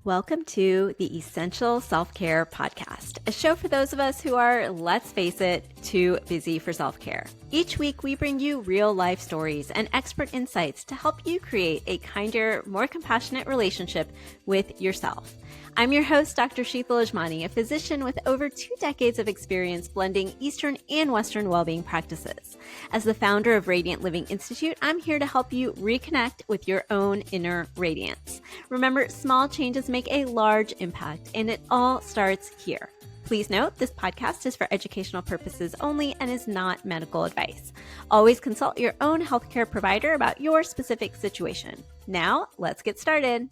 Welcome to the Essential Self-Care Podcast, a show for those of us who are, let's face it, too busy for self-care. Each week, we bring you real-life stories and expert insights to help you create a kinder, more compassionate relationship with yourself. I'm your host, Dr. Sheetal Ajmani, a physician with over 2 decades of experience blending Eastern and Western well-being practices. As the founder of Radiant Living Institute, I'm here to help you reconnect with your own inner radiance. Remember, small changes make a large impact, and it all starts here. Please note, this podcast is for educational purposes only and is not medical advice. Always consult your own healthcare provider about your specific situation. Now, let's get started.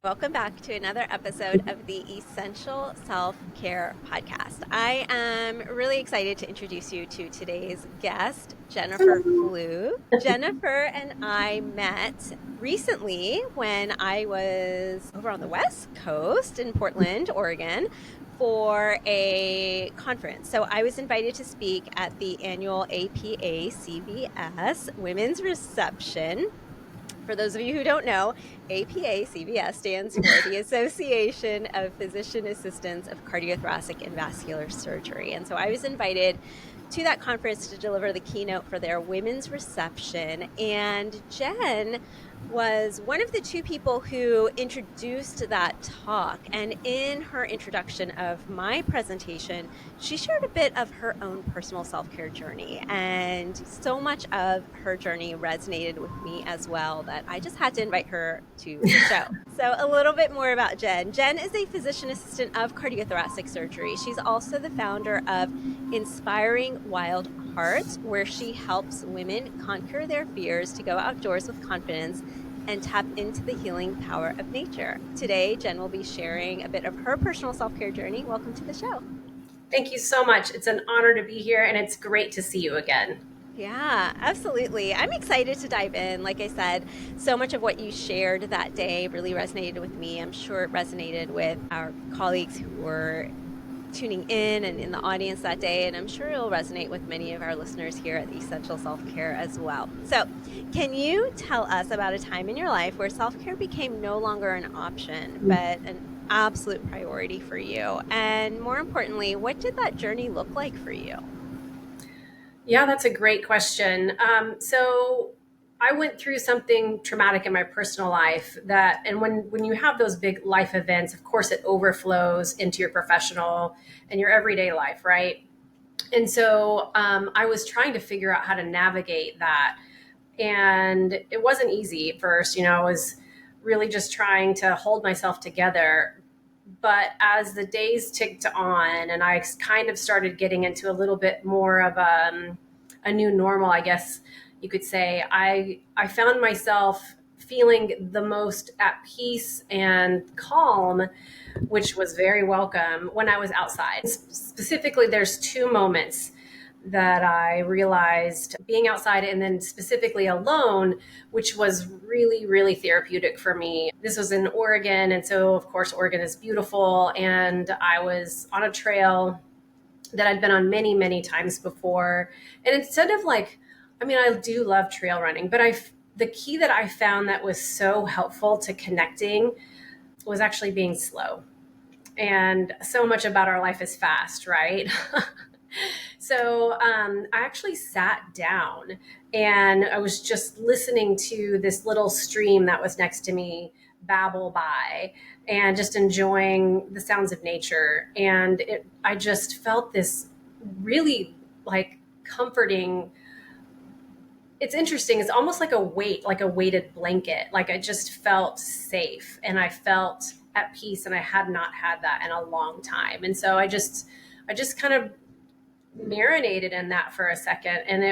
Welcome back to another episode of the Essential Self-Care Podcast. I am really excited to introduce you to today's guest, Jennifer Fluke. Jennifer and I met recently when I was over on the West Coast in Portland, Oregon, for a conference. So I was invited to speak at the annual APA CVS Women's Reception. For those of you who don't know, APA CVS stands for the Association of Physician Assistants of Cardiothoracic and Vascular Surgery. And so I was invited to that conference to deliver the keynote for their women's reception. And Jenn was one of the 2 people who introduced that talk. And in her introduction of my presentation, she shared a bit of her own personal self-care journey. And so much of her journey resonated with me as well that I just had to invite her to the show. So a little bit more about Jenn. Jenn is a physician assistant of cardiothoracic surgery. She's also the founder of Inspiring Wild Heart, where she helps women conquer their fears to go outdoors with confidence and tap into the healing power of nature. Today, Jenn will be sharing a bit of her personal self-care journey. Welcome to the show. Thank you so much. It's an honor to be here, and it's great to see you again. Yeah, absolutely. I'm excited to dive in. Like I said, so much of what you shared that day really resonated with me. I'm sure it resonated with our colleagues who were tuning in and in the audience that day, and I'm sure it'll resonate with many of our listeners here at Essential Self-Care as well. So, can you tell us about a time in your life where self-care became no longer an option, but an absolute priority for you? And more importantly, what did that journey look like for you? Yeah, that's a great question. So I went through something traumatic in my personal life and when you have those big life events, of course, it overflows into your professional and your everyday life, right? And so I was trying to figure out how to navigate that. And it wasn't easy at first. I was really just trying to hold myself together. But as the days ticked on and I kind of started getting into a little bit more of a new normal, I guess you could say, I found myself feeling the most at peace and calm, which was very welcome when I was outside. Specifically, there's 2 moments that I realized being outside and then specifically alone, which was really, really therapeutic for me. This was in Oregon. And so, of course, Oregon is beautiful. And I was on a trail that I'd been on many, many times before. And instead of I do love trail running, but the key that I found that was so helpful to connecting was actually being slow. And so much about our life is fast, right? So I actually sat down and I was just listening to this little stream that was next to me babble by and just enjoying the sounds of nature. And I just felt this really comforting. It's interesting. It's almost like a weighted blanket. I just felt safe and I felt at peace, and I had not had that in a long time. And so I just kind of marinated in that for a second, and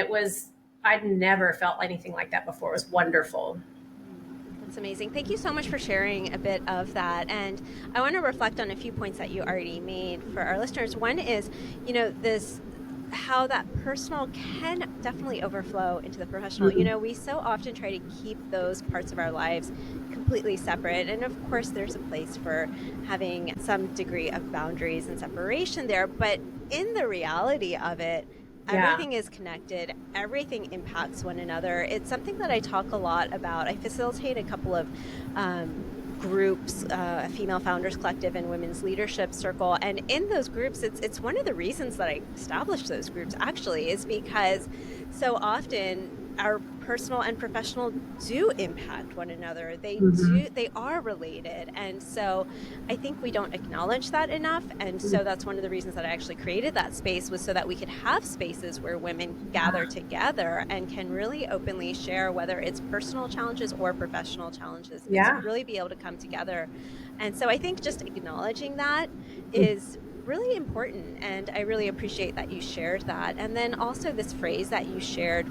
I'd never felt anything like that before. It was wonderful. That's amazing. Thank you so much for sharing a bit of that. And I want to reflect on a few points that you already made for our listeners. One is, how that personal can definitely overflow into the professional. Mm-hmm. We so often try to keep those parts of our lives completely separate. And of course, there's a place for having some degree of boundaries and separation there. But in the reality of it, everything is connected. Everything impacts one another. It's something that I talk a lot about. I facilitate a couple of groups, a Female Founders Collective and Women's Leadership Circle. And in those groups, it's one of the reasons that I established those groups actually is because so often our personal and professional do impact one another. They are related. And so I think we don't acknowledge that enough. And so that's one of the reasons that I actually created that space, was so that we could have spaces where women gather together and can really openly share, whether it's personal challenges or professional challenges, and really be able to come together. And so I think just acknowledging that is really important. And I really appreciate that you shared that. And then also this phrase that you shared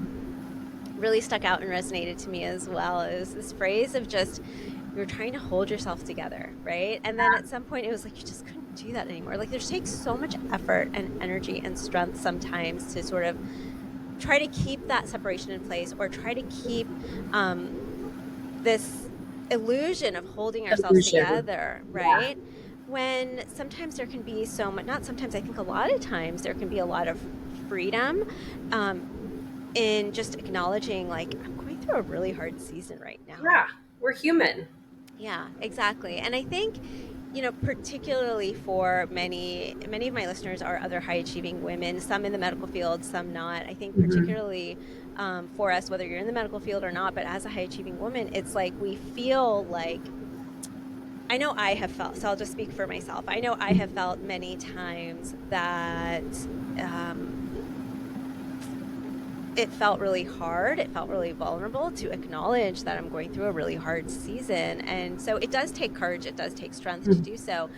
really stuck out and resonated to me as well. It was this phrase of just, you're trying to hold yourself together, right? And then at some point it was like, you just couldn't do that anymore. Like, there takes so much effort and energy and strength sometimes to sort of try to keep that separation in place, or try to keep this illusion of holding ourselves together, right? When sometimes there can be so much, not sometimes, I think a lot of times there can be a lot of freedom in just acknowledging, like, I'm going through a really hard season right now. Yeah, we're human. Yeah, exactly. And I think, particularly for many of my listeners are other high achieving women, some in the medical field, some not. I think particularly for us, whether you're in the medical field or not, but as a high achieving woman, it's like we feel like, I know I have felt, so I'll just speak for myself. I know I have felt many times that it felt really hard. It felt really vulnerable to acknowledge that I'm going through a really hard season. And so it does take courage. It does take strength to do so.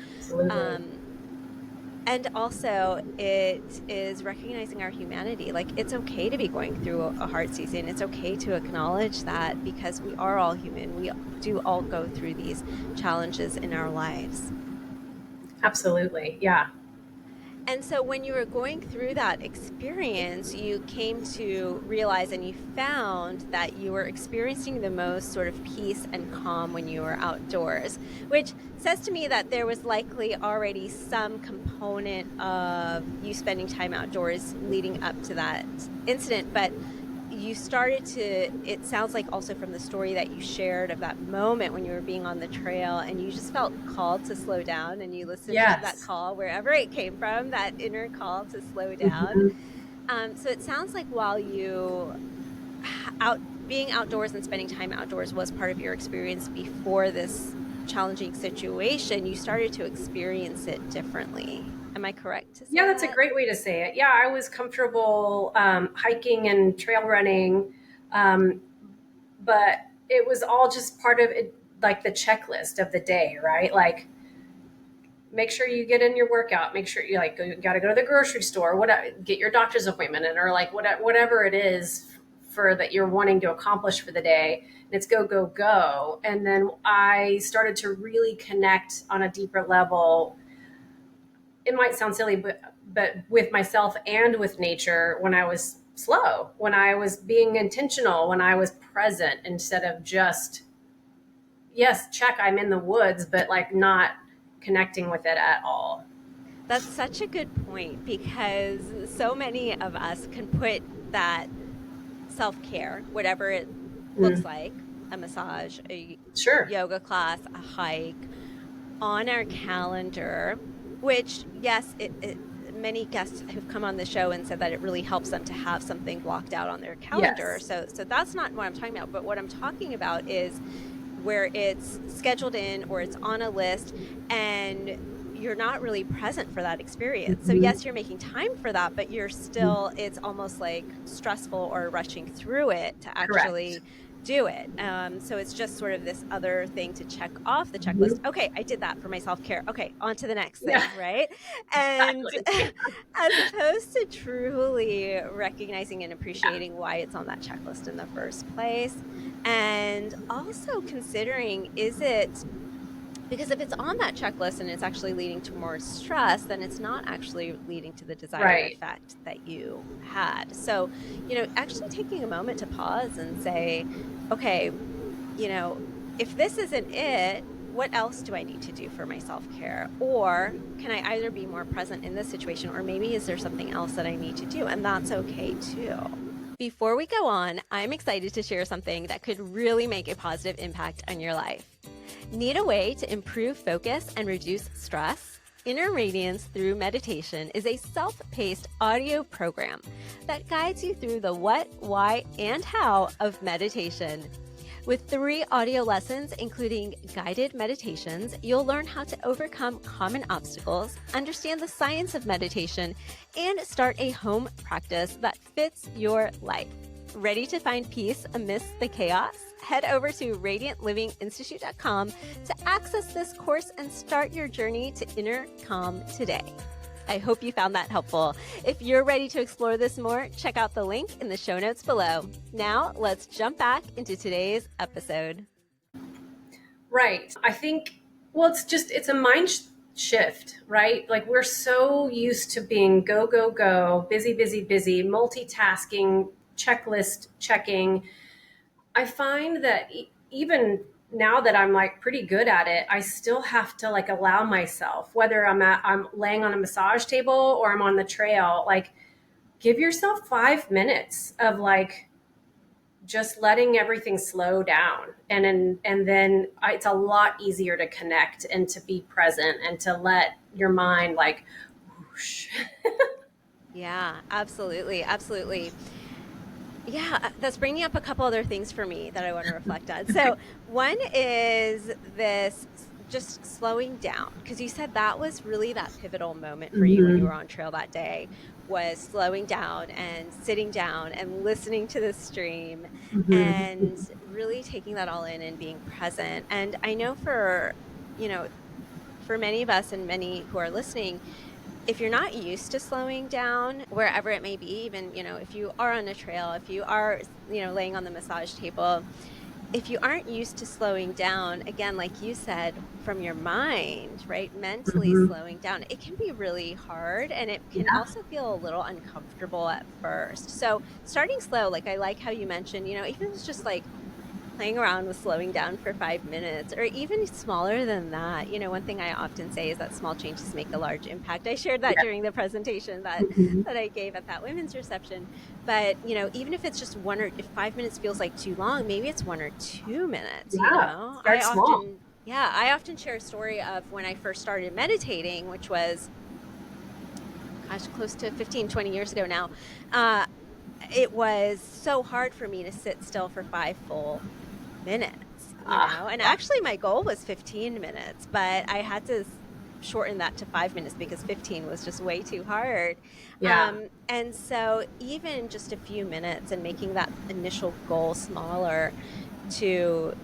And also it is recognizing our humanity. Like, it's okay to be going through a hard season. It's okay to acknowledge that, because we are all human. We do all go through these challenges in our lives. Absolutely. Yeah. And so when you were going through that experience, you came to realize, and you found that you were experiencing the most sort of peace and calm when you were outdoors, which says to me that there was likely already some component of you spending time outdoors leading up to that incident. But you started to, it sounds like also from the story that you shared of that moment when you were being on the trail, and you just felt called to slow down, and you listened to that call, wherever it came from, that inner call to slow down. So it sounds like while you being outdoors and spending time outdoors was part of your experience before this challenging situation, you started to experience it differently. Am I correct to say Yeah, that's a great way to say it. Yeah, I was comfortable hiking and trail running, but it was all just part of it, like the checklist of the day, right? Like, make sure you get in your workout, make sure you got to go to the grocery store, get your doctor's appointment in, or like whatever it is for that you're wanting to accomplish for the day. And it's go, go, go. And then I started to really connect on a deeper level. It might sound silly, but with myself and with nature, when I was slow, when I was being intentional, when I was present, instead of just, yes, check, I'm in the woods, but like not connecting with it at all. That's such a good point, because so many of us can put that self-care, whatever it looks like, a massage, a yoga class, a hike, on our calendar, which, yes, many guests who've come on the show and said that it really helps them to have something blocked out on their calendar. Yes. So that's not what I'm talking about. But what I'm talking about is where it's scheduled in, or it's on a list, and you're not really present for that experience. So yes, you're making time for that, but you're still, it's almost like stressful or rushing through it to actually do it. So it's just sort of this other thing to check off the checklist. Okay, I did that for my self-care. Okay, on to the next thing, right? And as opposed to truly recognizing and appreciating why it's on that checklist in the first place. And also considering, is it, because if it's on that checklist and it's actually leading to more stress, then it's not actually leading to the desired effect that you had. So, actually taking a moment to pause and say, okay, if this isn't it, what else do I need to do for my self-care? Or can I either be more present in this situation, or maybe is there something else that I need to do? And that's okay too. Before we go on, I'm excited to share something that could really make a positive impact on your life. Need a way to improve focus and reduce stress? Inner Radiance Through Meditation is a self-paced audio program that guides you through the what, why, and how of meditation. With 3 audio lessons, including guided meditations, you'll learn how to overcome common obstacles, understand the science of meditation, and start a home practice that fits your life. Ready to find peace amidst the chaos? Head over to radiantlivinginstitute.com to access this course and start your journey to inner calm today. I hope you found that helpful. If you're ready to explore this more, check out the link in the show notes below. Now, let's jump back into today's episode. Right. I think, well, it's a mind shift, right? Like we're so used to being go, go, go, busy, busy, busy, multitasking, checklist checking. I find that even now that I'm like pretty good at it, I still have to like allow myself, whether I'm laying on a massage table or I'm on the trail, like give yourself 5 minutes of like just letting everything slow down. And then it's a lot easier to connect and to be present and to let your mind like whoosh. Yeah, absolutely. Absolutely. Yeah, that's bringing up a couple other things for me that I want to reflect on. So one is this just slowing down, because you said that was really that pivotal moment for you when you were on trail that day, was slowing down and sitting down and listening to the stream and really taking that all in and being present. And I know for many of us and many who are listening, if you're not used to slowing down, wherever it may be, even, if you are on a trail, if you are, laying on the massage table, if you aren't used to slowing down, again, like you said, from your mind, right, mentally slowing down, it can be really hard, and it can also feel a little uncomfortable at first. So starting slow, like I like how you mentioned, even if it's just like playing around with slowing down for 5 minutes, or even smaller than that. One thing I often say is that small changes make a large impact. I shared that during the presentation that I gave at that women's reception. But, even if it's just if 5 minutes feels like too long, maybe it's 1 or 2 minutes, Start small. I often share a story of when I first started meditating, which was, close to 15, 20 years ago now. It was so hard for me to sit still for 5 full minutes, and actually my goal was 15 minutes, but I had to shorten that to 5 minutes because 15 was just way too hard. And so even just a few minutes and making that initial goal smaller to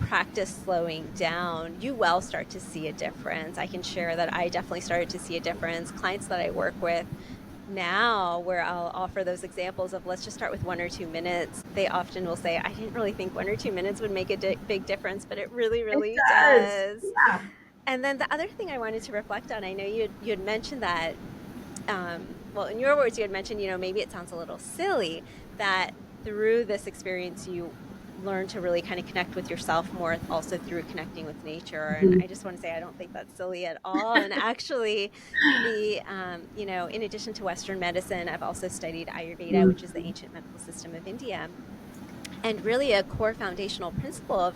practice slowing down, you will start to see a difference. I can share that I definitely started to see a difference. Clients that I work with now, where I'll offer those examples of let's just start with 1 or 2 minutes, they often will say, I didn't really think 1 or 2 minutes would make a big difference, but it really, really does. Yeah. And then the other thing I wanted to reflect on, I know you had mentioned that, in your words, you had mentioned, maybe it sounds a little silly that through this experience you learn to really kind of connect with yourself more, also through connecting with nature. And I just want to say, I don't think that's silly at all. And actually, in addition to Western medicine, I've also studied Ayurveda, which is the ancient medical system of India. And really a core foundational principle of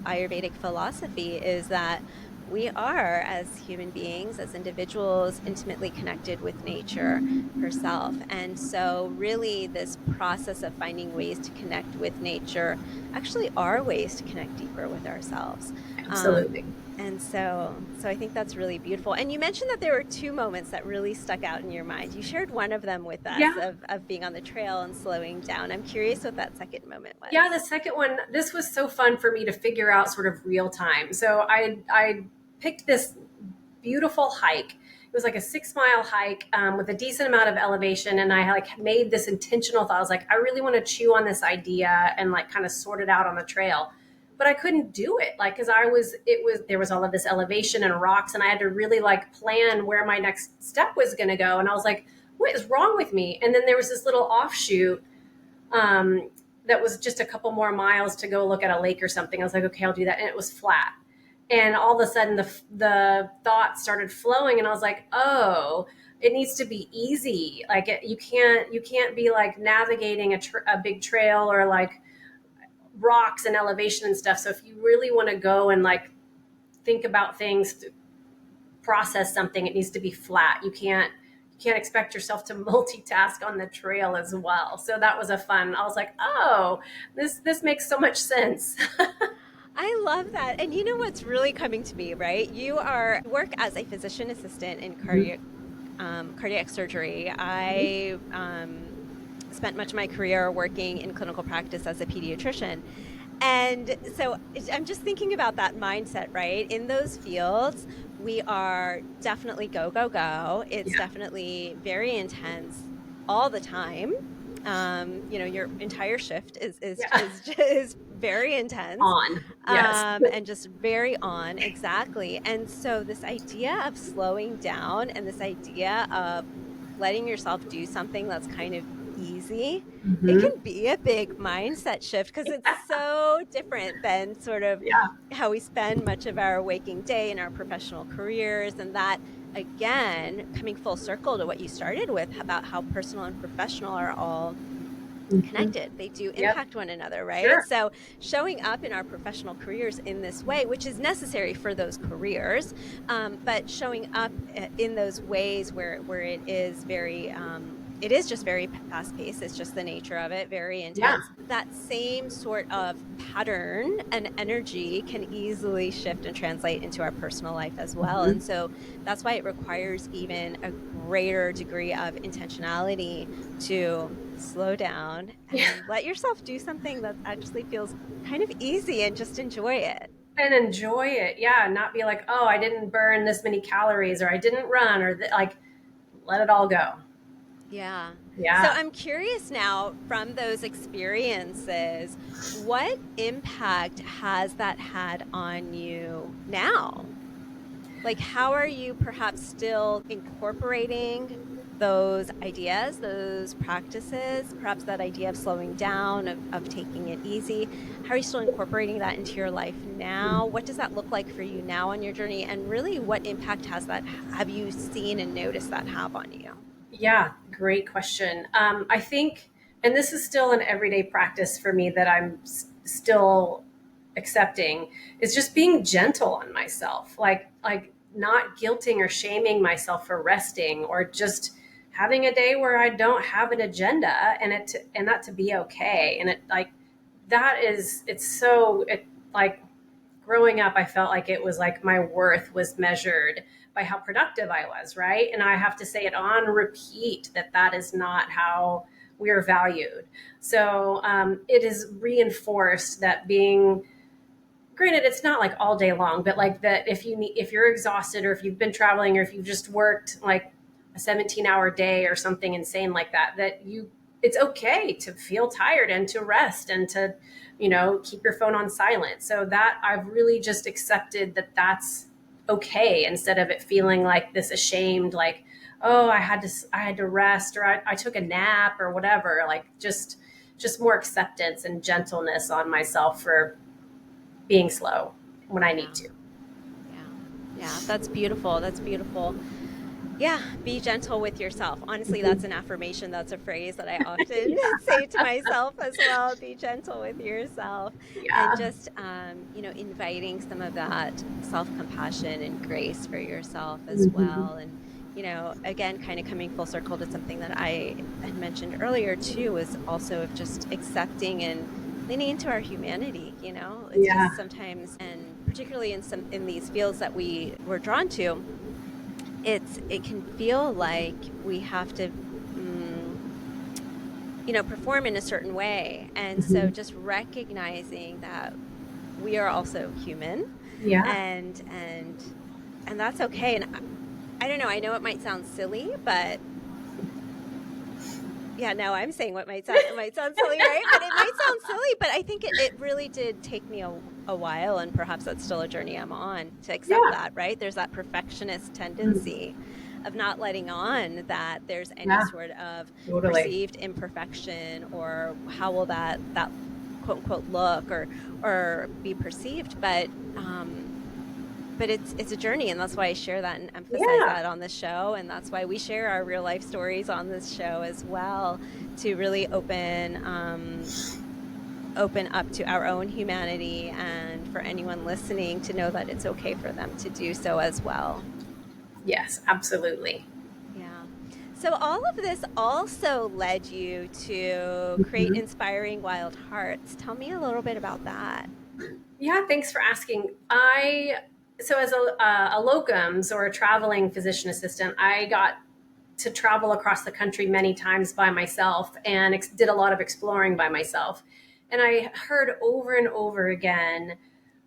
Ayurvedic philosophy is that we are, as human beings, as individuals, intimately connected with nature herself. And so really this process of finding ways to connect with nature actually are ways to connect deeper with ourselves. Absolutely. And so I think that's really beautiful. And you mentioned that there were 2 moments that really stuck out in your mind. You shared one of them with us of being on the trail and slowing down. I'm curious what that second moment was. Yeah, the second one, this was so fun for me to figure out sort of real time. So I picked this beautiful hike. It was like a 6-mile hike with a decent amount of elevation. And I like made this intentional thought. I was like, I really want to chew on this idea and like kind of sort it out on the trail. But I couldn't do it. Like, cause there was all of this elevation and rocks, and I had to really like plan where my next step was going to go. And I was like, what is wrong with me? And then there was this little offshoot, that was just a couple more miles to go look at a lake or something. I was like, okay, I'll do that. And it was flat. And all of a sudden the thoughts started flowing, and I was like, oh, it needs to be easy. Like you can't be like navigating a big trail or like rocks and elevation and stuff. So if you really want to go and like think about things, process something, it needs to be flat. You can't expect yourself to multitask on the trail as well. So that was I was like, oh, this makes so much sense. I love that. And you know what's really coming to me, right? You work as a physician assistant in cardiac surgery. I spent much of my career working in clinical practice as a pediatrician. And so I'm just thinking about that mindset, right? In those fields, we are definitely go, go, go. It's definitely very intense all the time. Your entire shift is very intense. On. Yes. And just very on, exactly. And so this idea of slowing down and this idea of letting yourself do something that's kind of easy, it can be a big mindset shift because it's so different than sort of how we spend much of our waking day in our professional careers. And that, again, coming full circle to what you started with about how personal and professional are all connected. They do impact one another, right? Sure. So showing up in our professional careers in this way, which is necessary for those careers, but showing up in those ways where it is very it is just very fast paced. It's just the nature of it, very intense. That same sort of pattern and energy can easily shift and translate into our personal life as well. And so that's why it requires even a greater degree of intentionality to slow down and let yourself do something that actually feels kind of easy and just enjoy it. And enjoy it. Yeah. Not be like, oh, I didn't burn this many calories, or I didn't run, or like, let it all go. Yeah. Yeah. So I'm curious now, from those experiences, what impact has that had on you now? Like, how are you perhaps still incorporating those ideas, those practices, perhaps that idea of slowing down, of taking it easy? How are you still incorporating that into your life now? What does that look like for you now on your journey? And really, what impact have you seen and noticed that have on you? Yeah, great question. I think, and this is still an everyday practice for me that I'm still accepting, is just being gentle on myself, like not guilting or shaming myself for resting, or just having a day where I don't have an agenda, and that to be okay. And it like that is like growing up, I felt like it was like my worth was measured by how productive I was, right? And I have to say it on repeat that is not how we are valued. So it is reinforced that being, granted, it's not like all day long, but like that if you're exhausted, or if you've been traveling, or if you've just worked like a 17-hour day or something insane like that, it's okay to feel tired and to rest and to, keep your phone on silent. So that I've really just accepted that that's okay, instead of it feeling like this ashamed, like, oh, I had to rest, or I took a nap or whatever, like just more acceptance and gentleness on myself for being slow when I need to. Yeah, that's beautiful. That's beautiful. Yeah, be gentle with yourself. Honestly, that's an affirmation. That's a phrase that I often say to myself as well. Be gentle with yourself. And just, inviting some of that self-compassion and grace for yourself as well. And, again, kind of coming full circle to something that I had mentioned earlier too, was also of just accepting and leaning into our humanity. It's just sometimes, and particularly in these fields that we're drawn to, it can feel like we have to perform in a certain way. And so just recognizing that we are also human, and that's okay. And I don't know, I know it might sound silly, but I'm saying it might sound silly, right? But it might sound silly, but I think it really did take me a while, and perhaps that's still a journey I'm on, to accept that, right? There's that perfectionist tendency of not letting on that there's any sort of perceived imperfection, or how will that quote unquote look or be perceived. But it's a journey, and that's why I share that and emphasize that on the show. And that's why we share our real life stories on this show as well, to really open open up to our own humanity, and for anyone listening to know that it's okay for them to do so as well. Yes, absolutely. Yeah. So all of this also led you to create Inspiring Wild Hearts. Tell me a little bit about that. Yeah, thanks for asking. So as a locums or a traveling physician assistant, I got to travel across the country many times by myself and did a lot of exploring by myself. And I heard over and over again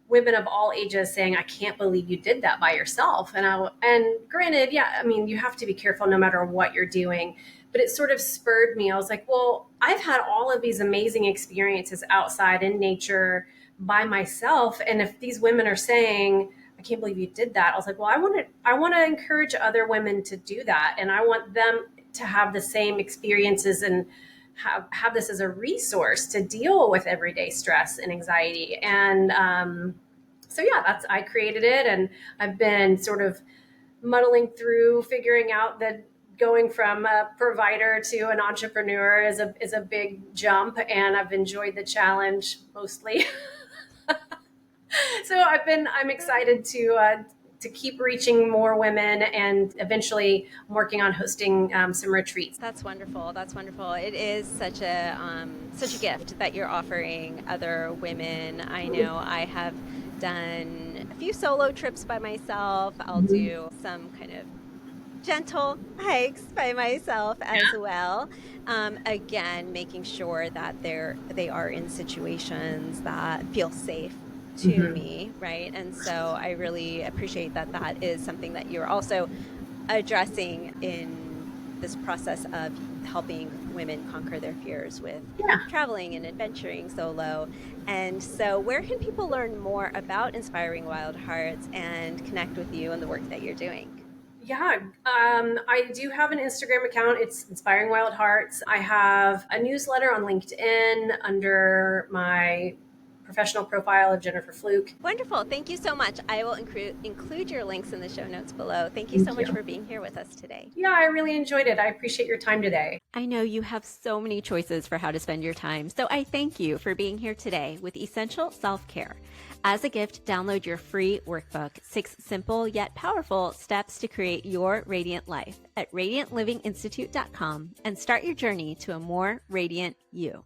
women of all ages saying, "I can't believe you did that by yourself." And granted, yeah, I mean, you have to be careful no matter what you're doing, but it sort of spurred me. I was like, well, I've had all of these amazing experiences outside in nature by myself, and if these women are saying, "I can't believe you did that," I was like, well, I want to encourage other women to do that, and I want them to have the same experiences and have this as a resource to deal with everyday stress and anxiety. And so yeah, I created it, and I've been sort of muddling through figuring out that going from a provider to an entrepreneur is a big jump, and I've enjoyed the challenge mostly. So I'm excited to keep reaching more women, and eventually I'm working on hosting some retreats. That's wonderful. That's wonderful. It is such a gift that you're offering other women. I know I have done a few solo trips by myself. I'll do some kind of gentle hikes by myself as well. Again, making sure that they are in situations that feel safe to me, right? And so I really appreciate that that is something that you're also addressing in this process of helping women conquer their fears with Yeah. traveling and adventuring solo. And so where can people learn more about Inspiring Wild Hearts and connect with you and the work that you're doing? Yeah, I do have an Instagram account. It's Inspiring Wild Hearts. I have a newsletter on LinkedIn under my professional profile of Jennifer Fluke. Wonderful. Thank you so much. I will include your links in the show notes below. Thank you Thank so much you. for being here with us today. Yeah, I really enjoyed it. I appreciate your time today. I know you have so many choices for how to spend your time, so I thank you for being here today with Essential Self-Care. As a gift, download your free workbook, 6 simple yet powerful steps to create your radiant life at radiantlivinginstitute.com and start your journey to a more radiant you.